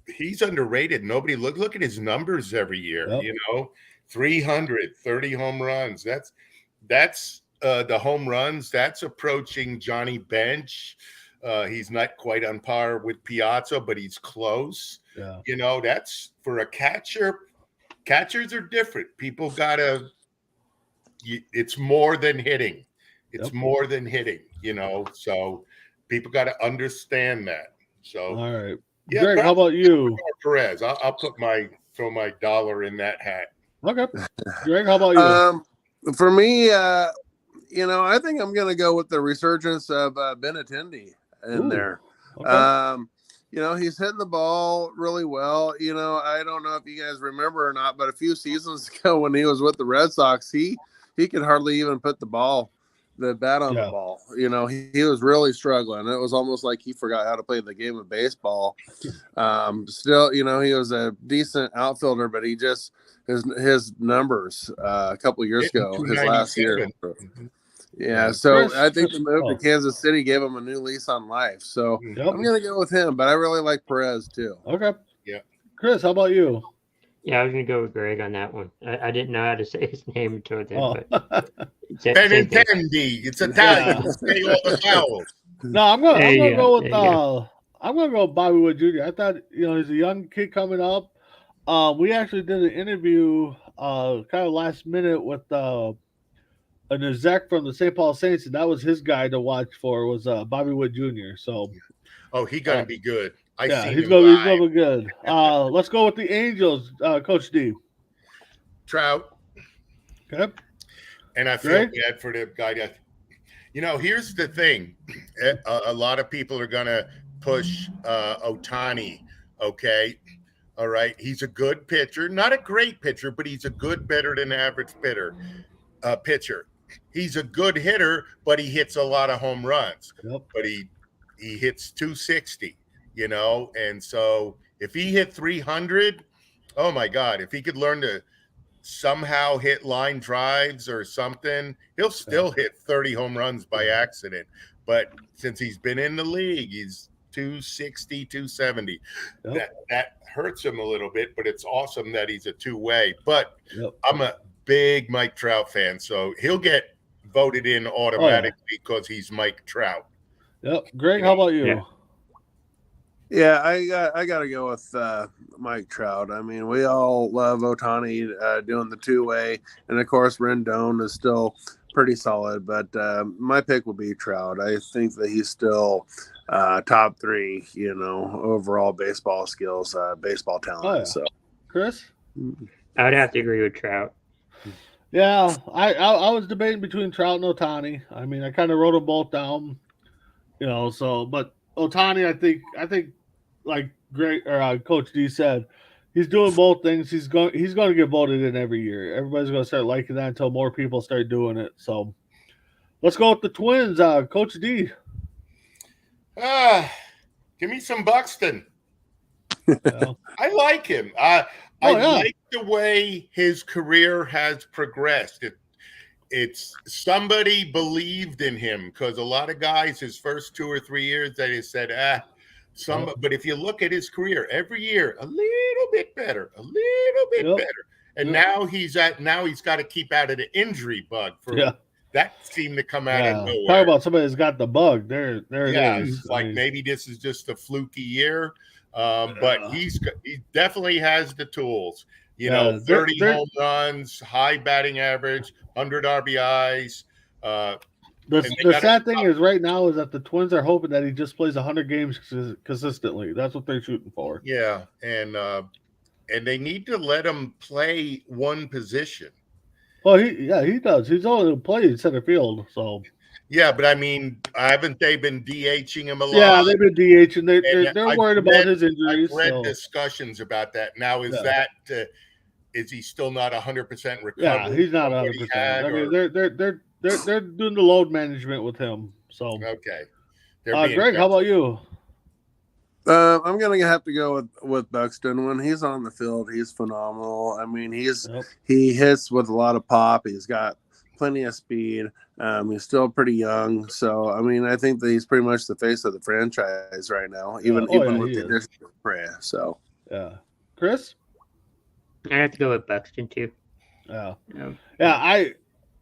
he's underrated. Nobody look at his numbers every year. 330 home runs. That's the home runs. That's approaching Johnny Bench. He's not quite on par with Piazza, but he's close. Yeah. That's for a catcher. Catchers are different. People gotta. It's more than hitting. It's more than hitting, so people got to understand that. So, all right. Greg, how about you? Perez. I'll throw my dollar in that hat. Okay. Greg, how about you? For me, I think I'm going to go with the resurgence of Benintendi in there. Okay. He's hitting the ball really well. I don't know if you guys remember or not, but a few seasons ago when he was with the Red Sox, he could hardly even put the ball the bat on the ball. You know, he was really struggling. It was almost like he forgot how to play the game of baseball. Still, you know, he was a decent outfielder, but he just his numbers a couple of years ago, his last year. Yeah, so Chris, I think the move to Kansas City gave him a new lease on life. So I'm going to go with him, but I really like Perez too. Okay. Yeah. Chris, how about you? Yeah, I was going to go with Greg on that one. I didn't know how to say his name until then. But Benintendi. It's Italian. Say all the vowels. No, I'm going to go with I'm going to go with Bobby Wood Jr. I thought, you know, he's a young kid coming up. We actually did an interview kind of last minute with an exec from the St. Paul Saints, and that was his guy to watch for was Bobby Wood Jr. So, he's gonna be good. He's gonna be good. Let's go with the Angels, Coach D. Trout. Okay. And I feel bad for the guy. You know, here's the thing: a lot of people are gonna push Ohtani. Okay. All right. He's a good pitcher, not a great pitcher, but he's a good, better than average pitcher. He's a good hitter, but he hits a lot of home runs. Yep. But he hits 260, you know. And so if he hit 300, oh my God, if he could learn to somehow hit line drives or something, he'll still hit 30 home runs by accident. But since he's been in the league, he's 260, 270. That hurts him a little bit, but it's awesome that he's a two-way. But I'm a big Mike Trout fan, so he'll get voted in automatically because he's Mike Trout. Yep. Greg, how about you? Yeah, I got to go with Mike Trout. I mean, we all love Ohtani doing the two-way, and of course Rendon is still pretty solid, but my pick would be Trout. I think that he's still top 3, you know, overall baseball skills, baseball talent. So, Chris, I would have to agree with Trout. Yeah, I was debating between Trout and Ohtani. I mean, I kind of wrote them both down, you know. So, but Ohtani, I think, like Greg or Coach D said, he's doing both things. He's going to get voted in every year. Everybody's going to start liking that until more people start doing it. So, let's go with the Twins, Coach D. Give me some Buxton. I like him. I like the way his career has progressed. It's somebody believed in him, because a lot of guys, his first 2 or 3 years, they just said, but if you look at his career, every year a little bit better, better. And now he's got to keep out of the injury bug that seemed to come out of nowhere. Talk about somebody that's got the bug. There it is. It's like maybe this is just a fluky year. But he definitely has the tools. You know, 30 home runs, high batting average, 100 RBIs. The sad thing is right now is that the Twins are hoping that he just plays 100 games consistently. That's what they're shooting for. Yeah, and they need to let him play one position. Well, he does. He's only played center field, so. Yeah, but I mean, haven't they been DHing him a lot? Yeah, they've been DHing. They're worried about his injuries. I've read discussions about that. Now, is he still not 100% recovered? Yeah, he's not 100%. I mean, they're doing the load management with him. So okay. Greg, how about you? I'm gonna have to go with Buxton. When he's on the field, he's phenomenal. I mean, he hits with a lot of pop. He's got plenty of speed. He's still pretty young, so I mean, I think that he's pretty much the face of the franchise right now, even with the addition of Brea. So Chris, I have to go with Buxton too. I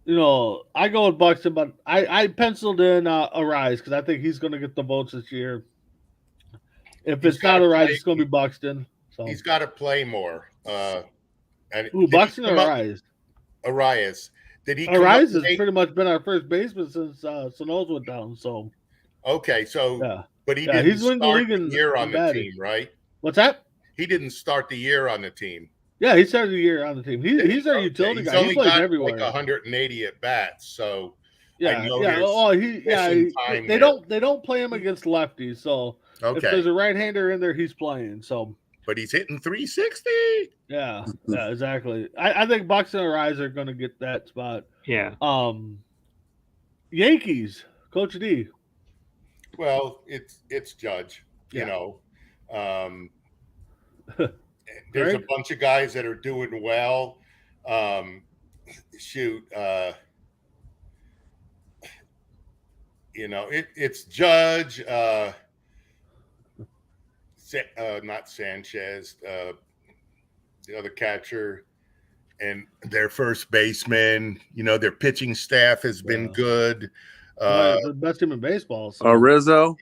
go with Buxton, but I penciled in Arise because I think he's going to get the votes this year. If it's not Arise, it's going to be Buxton. So he's got to play more. Buxton or Arise? Arias. Arise has pretty much been our first baseman since Sano's went down. So okay, but he didn't start the year on the team, right? What's that? He didn't start the year on the team. Yeah, he started the year on the team. He's our utility guy. He plays everywhere. Like 180 at bats. So they don't play him against lefties. So if there's a right-hander in there, he's playing. So. But he's hitting 360. Yeah, exactly. I think Buxton and Rise are going to get that spot. Yeah. Yankees, Coach D. Well, it's Judge. Yeah. You know, um, there's a Greg? bunch of guys that are doing well. Shoot, you know, it's Judge. Not Sanchez, the other catcher, and their first baseman. You know, their pitching staff has been good. The best team in baseball. So. Rizzo.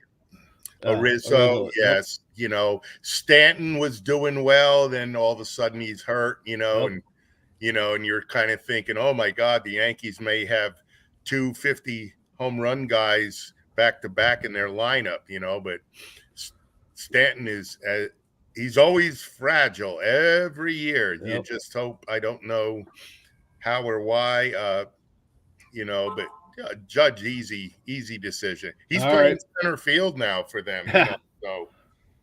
Rizzo, Yep. yes. You know, Stanton was doing well, then all of a sudden he's hurt, you know, Yep. and you're kind of thinking, oh my God, the Yankees may have 250 home run guys back to back in their lineup, you know, but Stanton is he's always fragile every year. Yep. You just hope, I don't know how or why, you know, but Judge, easy decision. He's All playing right. center field now for them. You know, so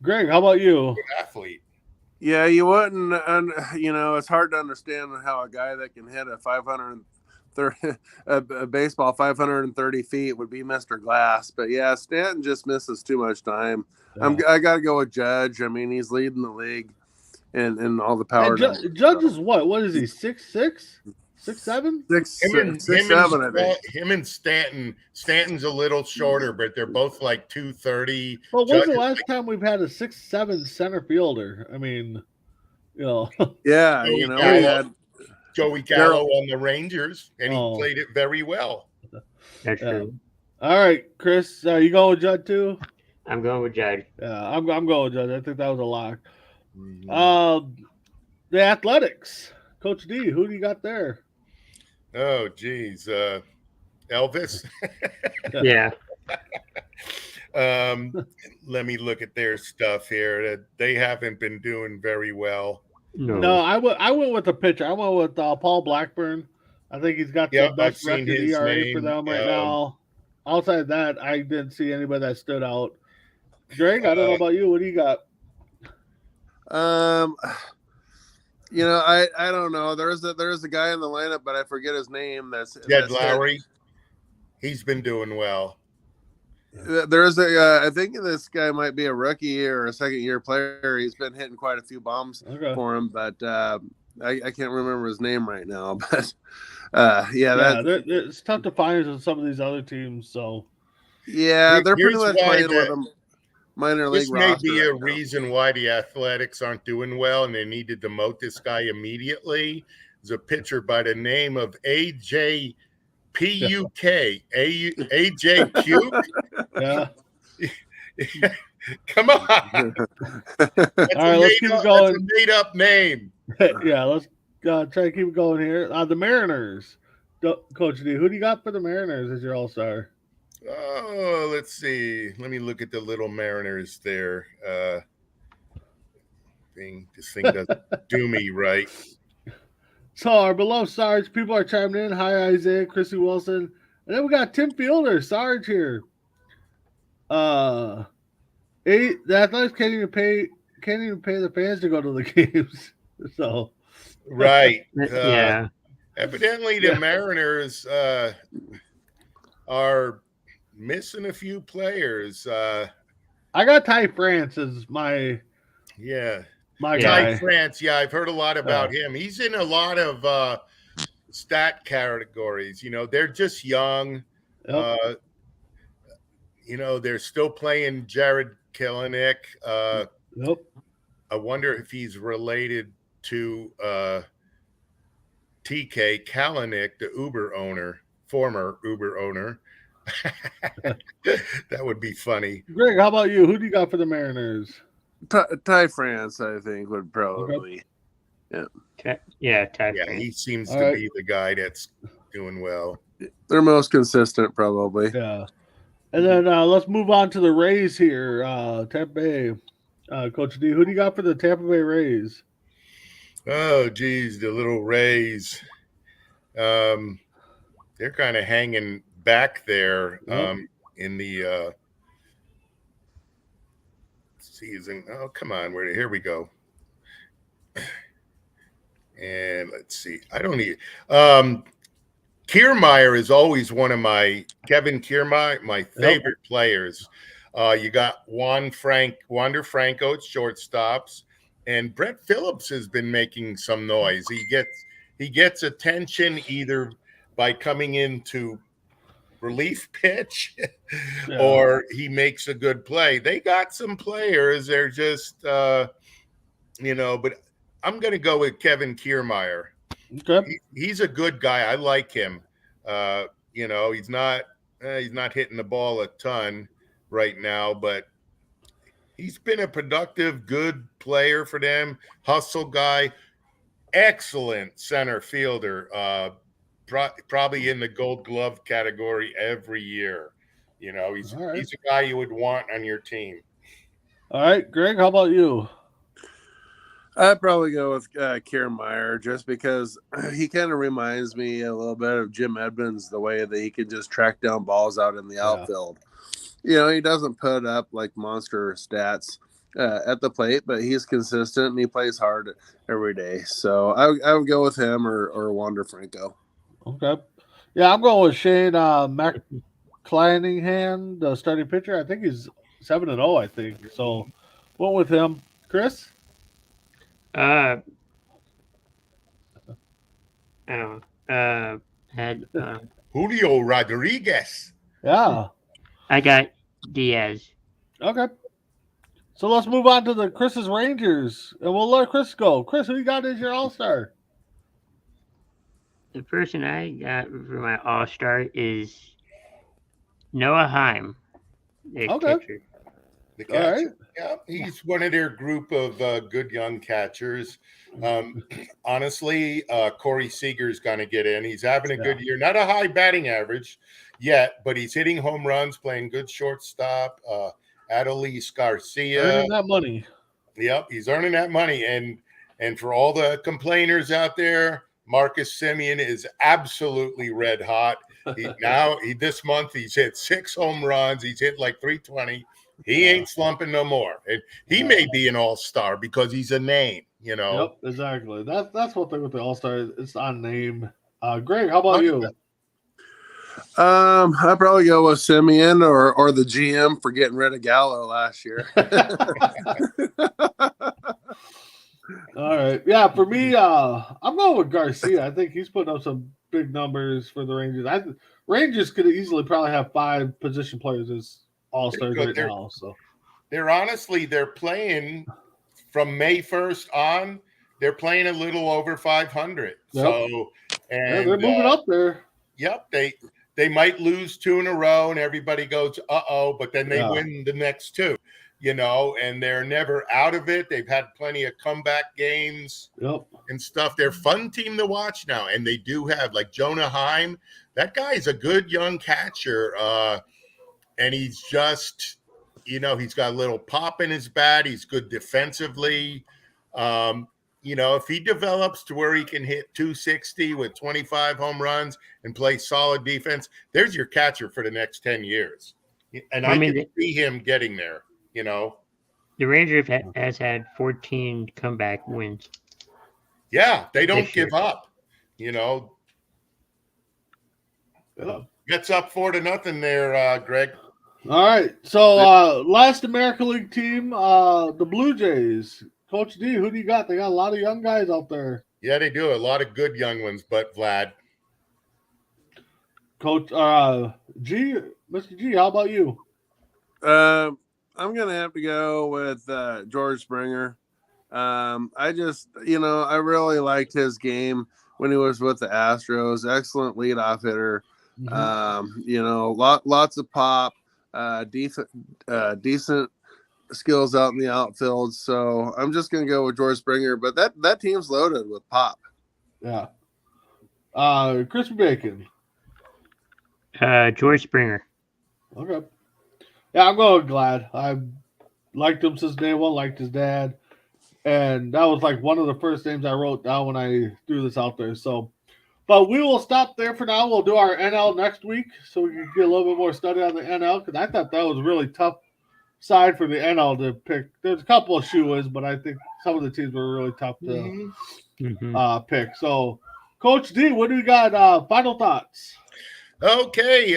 Greg, how about you? good athlete. Yeah, you wouldn't, and you know, it's hard to understand how a guy that can hit a 530 a baseball 530 feet would be Mr. Glass. But yeah, Stanton just misses too much time. Yeah. I got to go with Judge. I mean, he's leading the league in all the power. And Judge is what? What is he? 6'6", 6'7"? Him and Stanton. Stanton's a little shorter, but they're both like 230. Well, when's the last time we've had a 6'7" center fielder? I mean, you know. Yeah, Joey you know, Gallo. we had Joey Gallo on the Rangers, and he Oh. played it very well. That's true. All right, Chris, you going with Judd too? I'm going with Judge. Yeah, I'm going with Judd. I think that was a lock. The Athletics, Coach D. Who do you got there? Oh, geez, Elvis. Yeah. Let me look at their stuff here. They haven't been doing very well. No, I went with the pitcher. I went with Paul Blackburn. I think he's got the Yep, I've best seen record his ERA name. for them right now. Outside that, I didn't see anybody that stood out. Greg, I don't know about you. What do you got? You know, I don't know. There's a guy in the lineup, but I forget his name. Jed Lowry. He's been doing well. There's I think this guy might be a rookie or a second year player. He's been hitting quite a few bombs for him, but I can't remember his name right now. But it's tough to find in some of these other teams. So yeah, they're pretty much playing with them. Minor league this may roster be a right now. reason why the Athletics aren't doing well, and they need to demote this guy immediately. There's a pitcher by the name of AJ Puk. AJ Puke. Yeah. Come on. That's All right, let's keep it going. That's a made-up name. Yeah, let's try to keep it going here. The Mariners, Coach D. Who do you got for the Mariners as your All-Star? Oh, let's see. Let me look at the little Mariners there. This thing doesn't do me right. So our beloved Sarge, people are chiming in. Hi, Isaiah, Chrissy Wilson. And then we got Tim Fielder, Sarge here. The Athletics can't even pay the fans to go to the games. So right. Yeah. Evidently the Mariners are missing a few players. I got Ty France as my Ty guy. France. Yeah, I've heard a lot about him. He's in a lot of stat categories. You know, they're just young. Yep. You know, they're still playing Jared Kelenic. Yep. I wonder if he's related to TK Kalanick, the former Uber owner. That would be funny. Greg, how about you? Who do you got for the Mariners? Ty France, I think, would probably. Ty Yeah, France. he seems to be the guy that's doing well. They're most consistent, probably. Yeah. And then let's move on to the Rays here. Tampa Bay. Coach D, who do you got for the Tampa Bay Rays? Oh, geez, the little Rays. They're kind of hanging back there in the season. Oh, come on. Here we go. And let's see. I don't need Kiermaier is always one of Kevin Kiermaier, my favorite players. You got Wander Franco at shortstops, and Brett Phillips has been making some noise. He gets attention either by coming into relief pitch or he makes a good play. They got some players. They're just, but I'm going to go with Kevin Kiermaier. Okay. He's a good guy. I like him. He's not hitting the ball a ton right now, but he's been a productive, good player for them. Hustle guy, excellent center fielder. Probably in the Gold Glove category every year. He's a guy you would want on your team. All right, Greg, how about you? I'd probably go with Kiermaier just because he kind of reminds me a little bit of Jim Edmonds, the way that he can just track down balls out in the outfield. He doesn't put up like monster stats at the plate, but he's consistent and he plays hard every day. So I would go with him or Wander Franco. Okay. Yeah, I'm going with Shane McClanahan, the starting pitcher. I think he's 7-0, I think. So went with him. Chris? Julio Rodriguez. Yeah. I got Diaz. Okay. So let's move on to the Chris's Rangers, and we'll let Chris go. Chris, who you got as your All-Star? The person I got for my All-Star is Noah Heim, the catcher. The catcher. Yeah, he's one of their group of good young catchers. Honestly, Corey Seager's going to get in. He's having a good year. Not a high batting average yet, but he's hitting home runs, playing good shortstop. Adolis Garcia. Earning that money. Yep, he's earning that money. And for all the complainers out there, Marcus Semien is absolutely red hot. This month he's hit 6 home runs. He's hit like 320. He ain't slumping no more. And he may be an all-star because he's a name, Yep, exactly. That's one thing with the all-star. It's on name. Greg, how about you? I'd probably go with Semien or the GM for getting rid of Gallo last year. All right. Yeah, for me, I'm going with Garcia. I think he's putting up some big numbers for the Rangers. Rangers could easily probably have 5 position players as all-stars right now. So they're playing from May 1st on. They're playing a little over 500. Yep. So they're moving up there. Yep, they might lose 2 in a row, and everybody goes, but then they win the next 2. And they're never out of it. They've had plenty of comeback games and stuff. They're a fun team to watch now. And they do have, like, Jonah Heim. That guy's a good young catcher. And he's just, he's got a little pop in his bat. He's good defensively. If he develops to where he can hit 260 with 25 home runs and play solid defense, there's your catcher for the next 10 years. And I can see him getting there. The Rangers has had 14 comeback wins. Yeah, they don't give up. Gets up 4-0 there, Greg. All right. So last American League team, the Blue Jays. Coach D, who do you got? They got a lot of young guys out there. Yeah, they do. A lot of good young ones, but Vlad. Coach Mr. G, how about you? I'm going to have to go with George Springer. I just, I really liked his game when he was with the Astros. Excellent leadoff hitter. Lots of pop, decent skills out in the outfield. So I'm just going to go with George Springer, but that team's loaded with pop. Yeah. Chris Bacon. George Springer. Okay. Yeah, I'm going with Glad. I liked him since day one, liked his dad. And that was like one of the first names I wrote down when I threw this out there. So, but we will stop there for now. We'll do our NL next week so we can get a little bit more study on the NL because I thought that was a really tough side for the NL to pick. There's a couple of shoe-ins, but I think some of the teams were really tough to pick. So Coach D, what do we got? Final thoughts. Okay.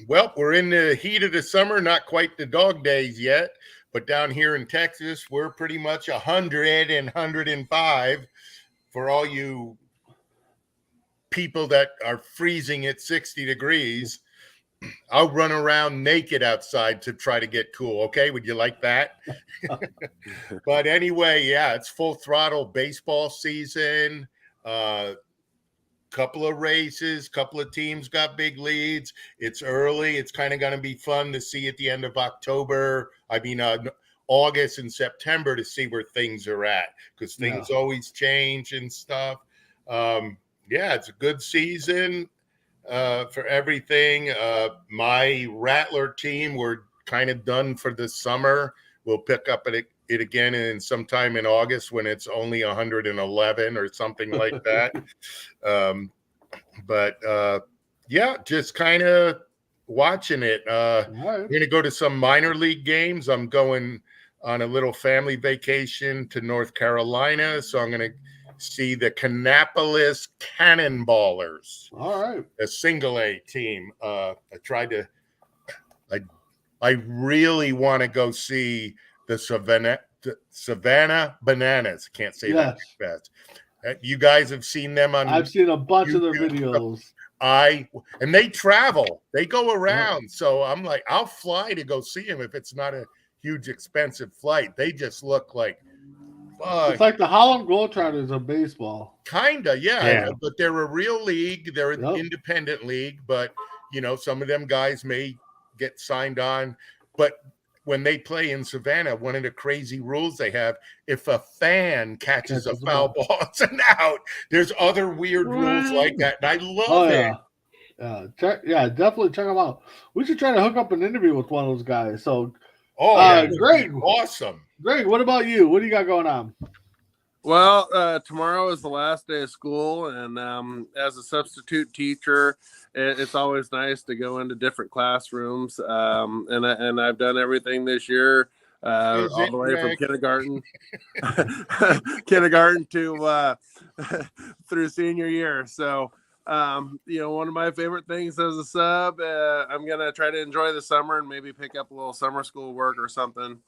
Well, we're in the heat of the summer, not quite the dog days yet, but down here in Texas, we're pretty much 100 and 105 for all you people that are freezing at 60 degrees. I'll run around naked outside to try to get cool. Okay. Would you like that? But anyway, yeah, it's full throttle baseball season. Couple of races, couple of teams got big leads. It's early. It's kind of going to be fun to see at the end of August and September to see where things are at, because things always change and stuff. Yeah, it's a good season for everything. My Rattler team, we're kind of done for the summer. We'll pick up it again in sometime in August when it's only 111 or something like that. Yeah, just kind of watching it. I'm going to go to some minor league games. I'm going on a little family vacation to North Carolina, so I'm going to see the Kannapolis Cannonballers. All right. A single A team. I really want to go see the Savannah Bananas. Can't say that fast. You guys have seen them on. I've seen a bunch YouTube of their videos. And they travel. They go around. So I'm like, I'll fly to go see them if it's not a huge expensive flight. They just look like it's like the Harlem Globetrotters of baseball. Kinda, yeah. But they're a real league. They're an independent league, but some of them guys may get signed on. But when they play in Savannah, one of the crazy rules they have, if a fan catches a foul ball, it's an out. There's other weird rules like that, and I love it. Definitely check them out. We should try to hook up an interview with one of those guys. So, Greg, awesome. Greg, what about you? What do you got going on? Well, tomorrow is the last day of school, and as a substitute teacher, it's always nice to go into different classrooms. And I've done everything this year, all the way from kindergarten to through senior year. So, one of my favorite things as a sub, I'm gonna try to enjoy the summer and maybe pick up a little summer school work or something.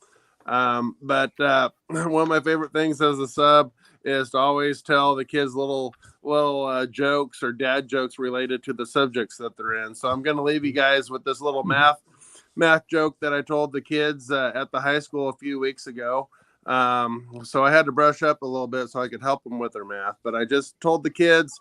But one of my favorite things as a sub is to always tell the kids little jokes or dad jokes related to the subjects that they're in. So I'm going to leave you guys with this little math joke that I told the kids at the high school a few weeks ago. So I had to brush up a little bit so I could help them with their math, but I just told the kids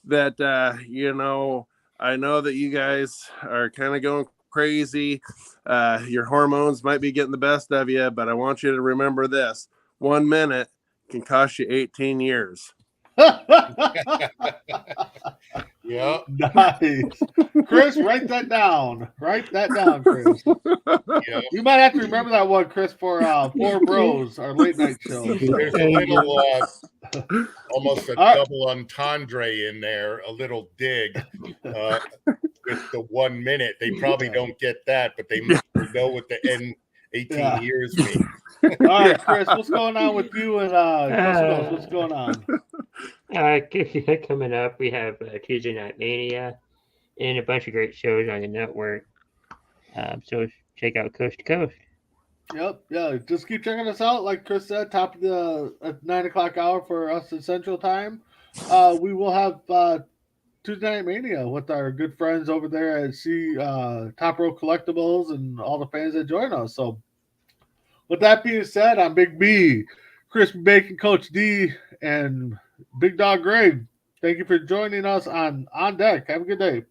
that, I know that you guys are kind of going crazy. Your hormones might be getting the best of you, but I want you to remember this: 1 minute can cost you 18 years. Yeah. Nice. Chris, write that down. Write that down, Chris. Yeah. You might have to remember that one, Chris, for Four Bros, our late night show. There's a little almost a double entendre in there, a little dig. With the 1 minute, they probably don't get that, but they know what the end 18 years means. All right, Chris, what's going on with you and what's going on? Coming up, we have Tuesday Night Mania and a bunch of great shows on the network. So check out Coast to Coast. Yep, yeah. Just keep checking us out. Like Chris said, top of the at 9 o'clock hour for us in Central Time. We will have Tuesday Night Mania with our good friends over there at Top Row Collectibles and all the fans that join us. So, with that being said, I'm Big B, Chris Bacon, Coach D, and Big Dog Greg. Thank you for joining us on Deck. Have a good day.